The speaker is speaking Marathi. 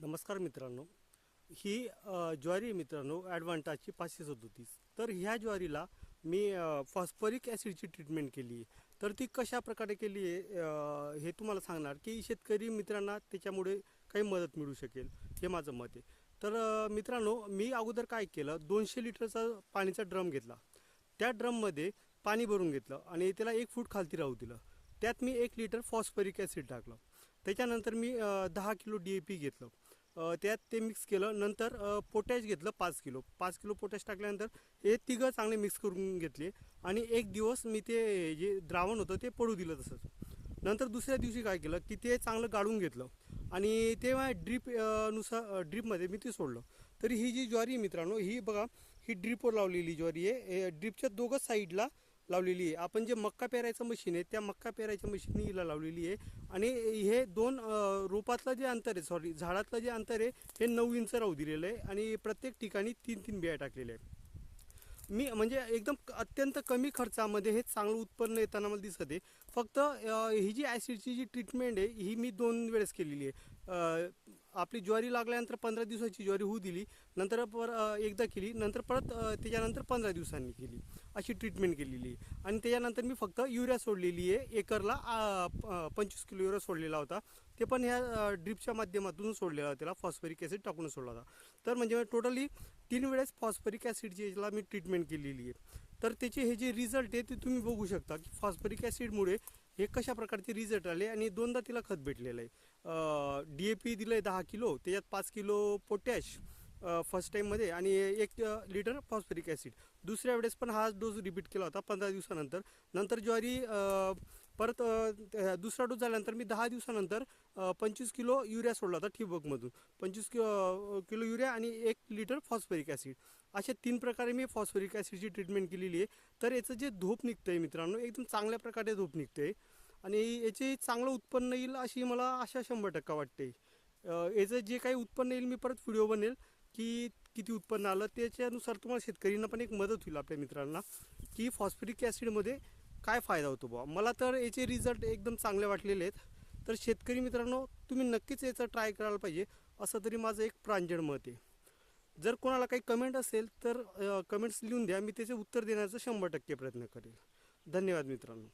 नमस्कार मित्रांनो, ही ज्वारी आहे मित्रांनो ॲडव्हान्टाची 537. तर ह्या ज्वारीला मी फॉस्फरिक ॲसिडची ट्रीटमेंट केली आहे. तर ती कशा प्रकारे केली आहे हे तुम्हाला सांगणार की शेतकरी मित्रांना त्याच्यामुळे काही मदत मिळू शकेल, हे माझं मत आहे. तर मित्रांनो, मी अगोदर काय केलं, 200 लिटरचा पाणीचा ड्रम घेतला. त्या ड्रममध्ये पाणी भरून घेतलं आणि त्याला 1 फूट खालती राहू दिलं. त्यात मी 1 लिटर फॉस्फरिक ॲसिड टाकलं. त्याच्यानंतर मी 10 किलो DAP घेतलं. त्यात ते मिक्स केलं. नंतर पोटॅश घेतलं 5 किलो पोटॅश टाकल्यानंतर हे तिघं चांगले मिक्स करून घेतले आणि 1 दिवस मी ते जे द्रावण होतं ते पडू दिलं तसंच. नंतर दुसऱ्या दिवशी काय केलं की ते चांगलं गाळून घेतलं आणि तेव्हा ड्रीपमध्ये मी ते सोडलं. तरी ही जी ज्वारी मित्रांनो, ही बघा, ही ड्रीपवर लावलेली ज्वारी आहे. ड्रीपच्या दोघं साईडला लावलेली आहे. आपण जे मक्का पेरायचं मशीन आहे त्या मक्का पेरायच्या मशीननी हिला लावलेली आहे. आणि हे दोन रोपातलं जे अंतर आहे, झाडातलं जे अंतर आहे हे 9 इंच राहू दिलेलं आहे आणि प्रत्येक ठिकाणी 3-3 बिया टाकलेल्या आहे. मी म्हणजे एकदम अत्यंत कमी खर्चामध्ये हे चांगलं उत्पन्न येताना मला दिसत आहे. फक्त ही जी ॲसिडची जी ट्रीटमेंट आहे ही मी 2 वेळेस केलेली आहे. आपली ज्वारी लागल्यानंतर 15 दिवसाची ज्वारी होऊ दिली, नंतर एकदा केली, नंतर परत त्याच्यानंतर 15 दिवसांनी केली, अशी ट्रीटमेंट केलेली आहे. आणि त्याच्यानंतर मी फक्त युरिया सोडलेली आहे. एकरला 25 किलो युरिया सोडलेला होता. ते पण ह्या ड्रिपच्या माध्यमातून सोडलेला होता, त्याला फॉस्फरिक ॲसिड टाकून सोडला होता. तर म्हणजे टोटली 3 वेळेस फॉस्फरिक ॲसिडची याला मी ट्रीटमेंट केलेली आहे. तर त्याचे हे जे रिझल्ट आहे ते तुम्ही बघू शकता की फॉस्फरिक ॲसिडमुळे हे कशा प्रकारचे रिझल्ट आले. आणि 2दा तिला खत भेटलेलं आहे. DAP दिलं आहे 10 किलो, त्याच्यात 5 किलो पोटॅश फर्स्ट टाईममध्ये आणि 1 लिटर फॉस्फरिक ॲसिड. दुसऱ्या वेळेस पण हाच डोस रिपीट केला होता 15 दिवसानंतर. नंतर ज्वारी परत दुसरा डोस झाल्यानंतर मी 10 दिवसानंतर 25 किलो युरिया सोडला होता ठिबकमधून. 25 किलो युरिया आणि 1 लिटर फॉस्फरिक ॲसिड, अशा 3 प्रकारे मी फॉस्फरिक ॲसिडची ट्रीटमेंट केलेली आहे. तर याचं जे धूप निघतं आहे मित्रांनो, एकदम चांगल्या प्रकारे धूप निघतं आहे आणि याचे चांगलं उत्पन्न येईल अशी मला आशा 100% वाटते. याचं जे काही उत्पन्न येईल मी परत व्हिडिओ बनेल की किती उत्पन्न आलं, त्याच्यानुसार तुम्हाला शेतकऱ्यांना पण एक मदत होईल आपल्या मित्रांना की फॉस्फरिक ॲसिडमध्ये काय फायदा होतो बुवा. मला तर याचे रिझल्ट एकदम चांगले वाटलेले आहेत. तर शेतकरी मित्रांनो, तुम्ही नक्कीच याचं ट्राय करायला पाहिजे, असं तरी माझं एक प्रांजळ मत आहे. जर कोणाला काही कमेंट असेल तर कमेंट्स लिहून द्या, मी त्याचे उत्तर देण्याचा 100% प्रयत्न करेल. धन्यवाद मित्रांनो.